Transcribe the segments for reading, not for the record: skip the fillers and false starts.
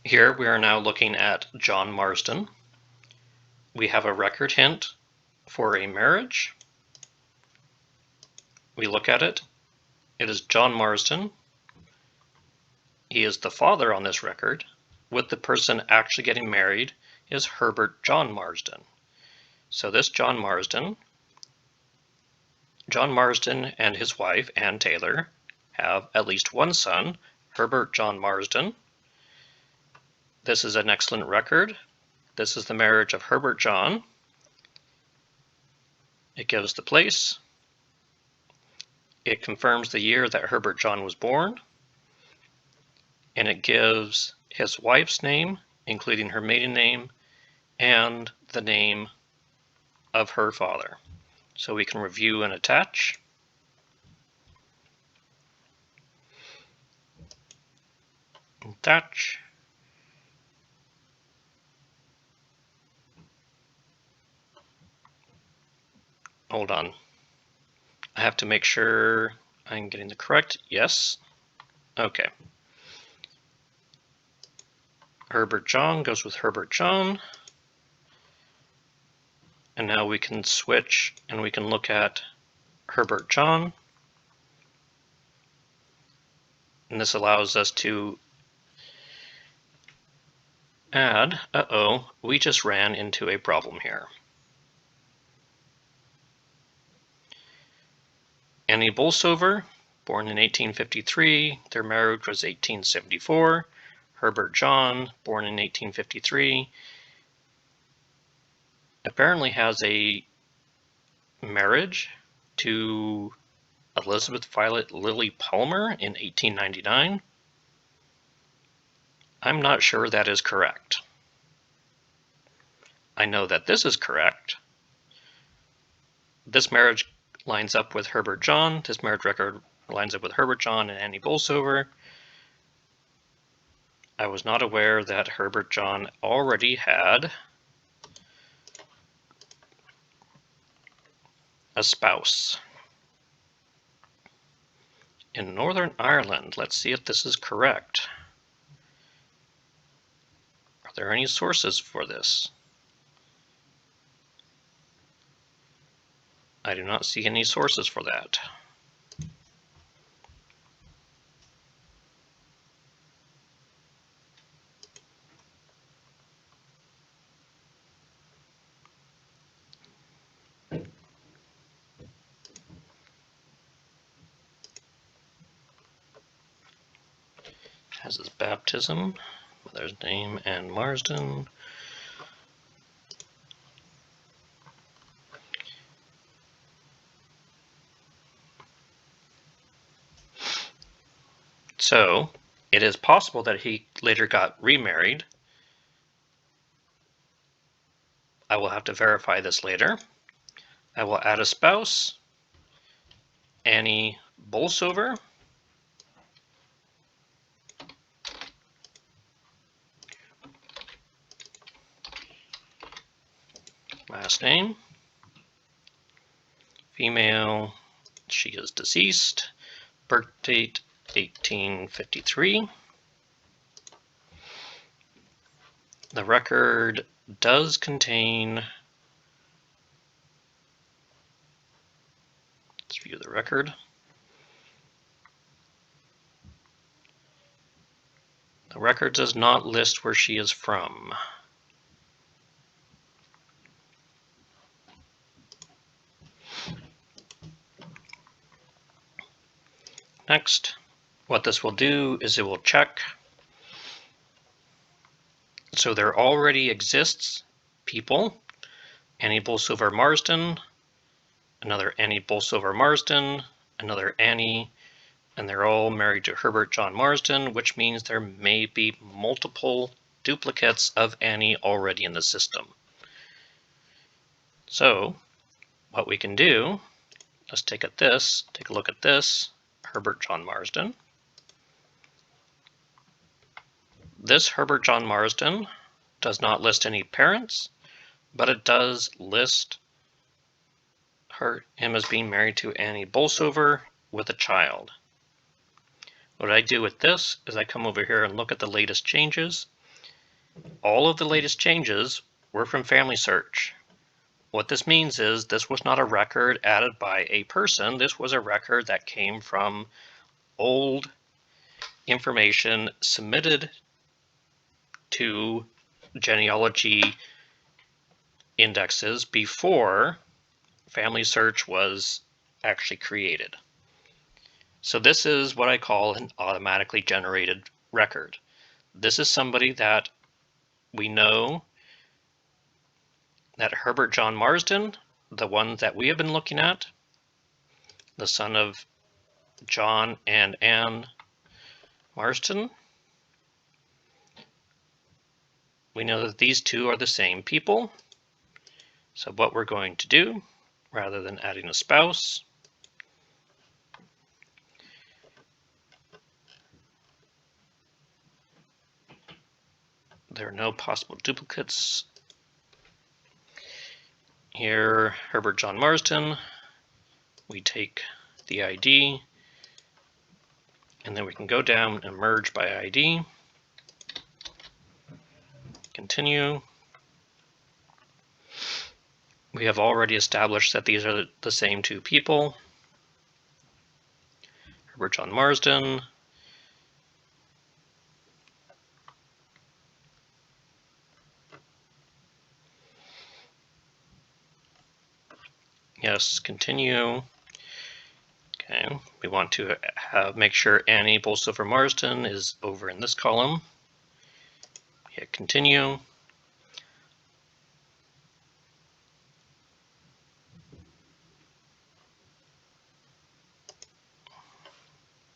Here we are now looking at John Marsden. We have a record hint for a marriage. We look at it. It is John Marsden. He is the father on this record, with the person actually getting married is Herbert John Marsden. So this John Marsden and his wife, Ann Taylor, have at least one son, Herbert John Marsden. This is an excellent record. This is the marriage of Herbert John. It gives the place. It confirms the year that Herbert John was born. And it gives his wife's name, including her maiden name, and the name of her father. So we can review and attach. Attach. Hold on. I have to make sure I'm getting the correct. Yes. Okay. Herbert John goes with Herbert John. And now we can switch and we can look at Herbert John. And this allows us to add, we just ran into a problem here. Annie Bolsover, born in 1853, their marriage was 1874. Herbert John, born in 1853, apparently has a marriage to Elizabeth Violet Lilly Palmer in 1899. I'm not sure that is correct. I know that this is correct. This marriage lines up with Herbert John. This marriage record lines up with Herbert John and Annie Bolsover. I was not aware that Herbert John already had a spouse in Northern Ireland. Let's see if this is correct. Are there any sources for this? I do not see any sources for that. Has his baptism, mother's name, and Marsden. So it is possible that he later got remarried. I will have to verify this later. I will add a spouse, Annie Bolsover. Last name, female, she is deceased, birth date 1853. The record does contain, let's view the record. The record does not list where she is from. Next, what this will do is it will check. So there already exists people, Annie Bolsover Marsden, another Annie Bolsover Marsden, another Annie, and they're all married to Herbert John Marsden, which means there may be multiple duplicates of Annie already in the system. So what we can do, let's take a look at this, Herbert John Marsden. This Herbert John Marsden does not list any parents, but it does list him as being married to Annie Bolsover with a child. What I do with this is I come over here and look at the latest changes. All of the latest changes were from FamilySearch. What this means is this was not a record added by a person. This was a record that came from old information submitted to genealogy indexes before FamilySearch was actually created. So this is what I call an automatically generated record. This is somebody that we know that Herbert John Marsden, the one that we have been looking at, the son of John and Anne Marsden, we know that these two are the same people. So what we're going to do, rather than adding a spouse, there are no possible duplicates. Here, Herbert John Marsden, we take the ID, and then we can go down and merge by ID. Continue. We have already established that these are the same two people. Herbert John Marsden. Yes, continue. Okay, we want to make sure Annie Bolsover Marsden is over in this column. Hit continue.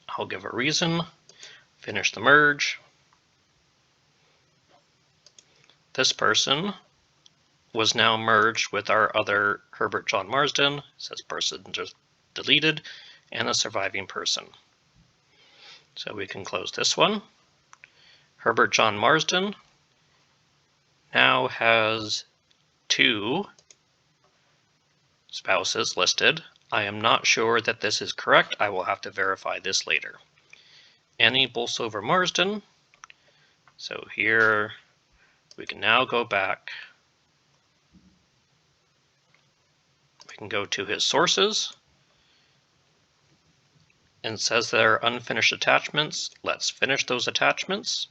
I'll give a reason. Finish the merge. This person was now merged with our other Herbert John Marsden. It says person just deleted, and a surviving person. So we can close this one. Herbert John Marsden now has 2 spouses listed. I am not sure that this is correct. I will have to verify this later. Annie Bolsover Marsden. So here we can now go back. We can go to his sources. And it says there are unfinished attachments. Let's finish those attachments.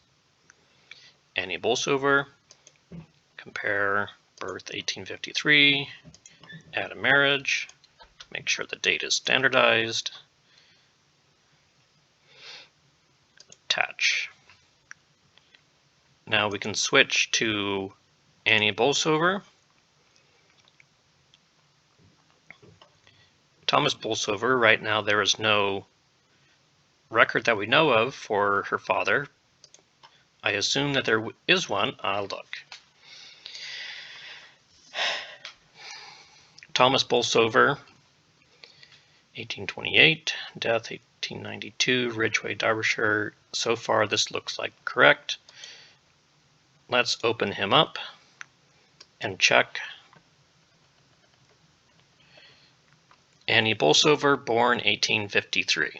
Annie Bolsover, compare birth 1853, add a marriage, make sure the date is standardized, attach. Now we can switch to Annie Bolsover. Thomas Bolsover, right now there is no record that we know of for her father. I assume that there is one. I'll look. Thomas Bolsover, 1828, death 1892, Ridgeway, Derbyshire. So far this looks like correct. Let's open him up and check. Annie Bolsover, born 1853.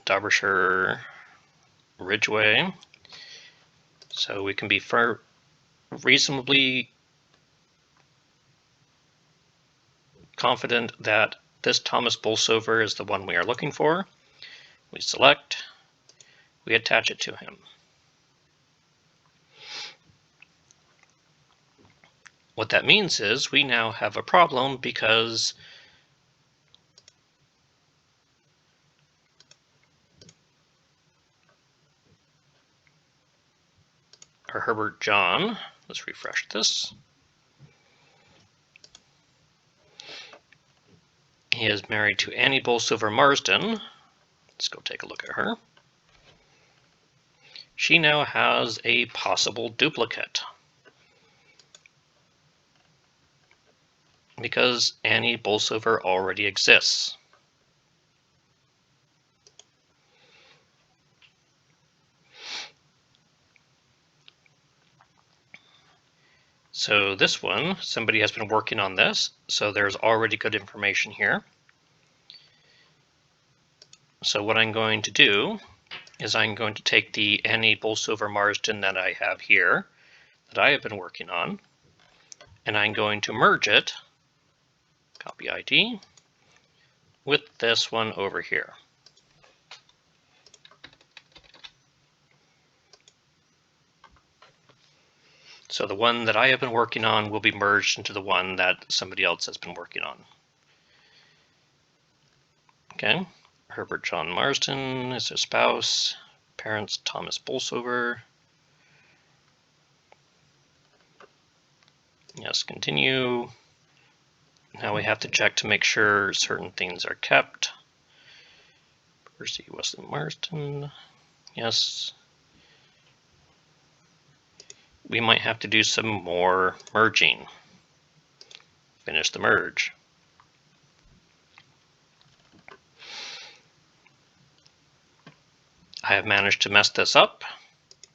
Derbyshire, Ridgeway. So we can be reasonably confident that this Thomas Bolsover is the one we are looking for. We select, we attach it to him. What that means is we now have a problem because our Herbert John, let's refresh this. He is married to Annie Bolsover Marsden. Let's go take a look at her. She now has a possible duplicate because Annie Bolsover already exists. So this one, somebody has been working on this, so there's already good information here. So what I'm going to do is I'm going to take the Annie Bolsover-Marsden that I have here, that I have been working on, and I'm going to merge it, copy ID, with this one over here. So the one that I have been working on will be merged into the one that somebody else has been working on. Okay, Herbert John Marsden is his spouse, parents Thomas Bolsover. Yes, continue. Now we have to check to make sure certain things are kept. Percy Wesley Marsden, yes. We might have to do some more merging. Finish the merge. I have managed to mess this up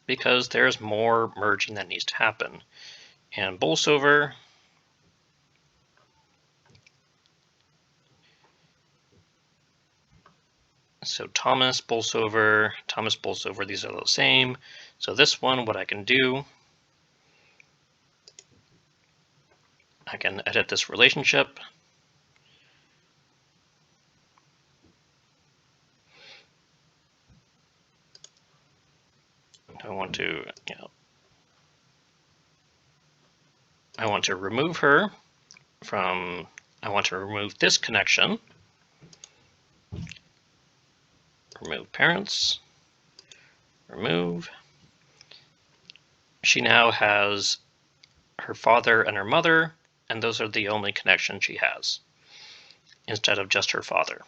because there's more merging that needs to happen. And Bolsover, so Thomas Bolsover, these are the same. So this one, what I can do, I can edit this relationship. I want to, I want to remove her from, I want to remove this connection. Remove parents, remove. She now has her father and her mother, and those are the only connections she has, instead of just her father.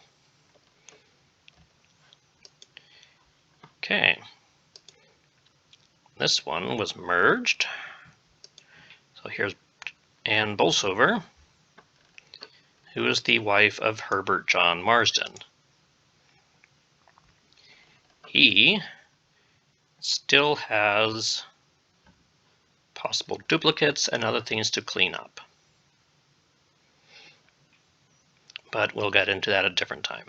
Okay. This one was merged. So here's Anne Bolsover, who is the wife of Herbert John Marsden. He still has possible duplicates and other things to clean up. But we'll get into that at a different time.